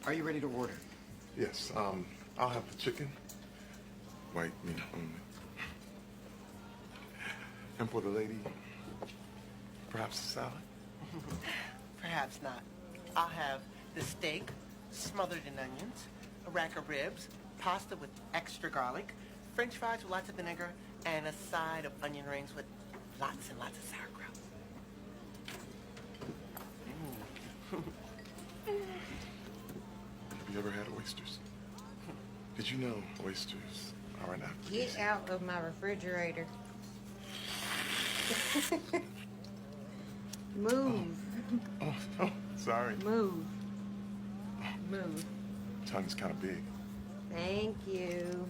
Are you ready to order? Yes, I'll have the chicken, white meat only. And for the lady, perhaps a salad? Perhaps not. I'll have the steak, smothered in onions, a rack of ribs, pasta with extra garlic, French fries with lots of vinegar, and a side of onion rings with lots and lots of sauerkraut. Have you ever had oysters? Did you know oysters are an Get aphrodisiac? out of my refrigerator. Move. Oh, sorry. Move. Move. Tongue's kind of big. Thank you.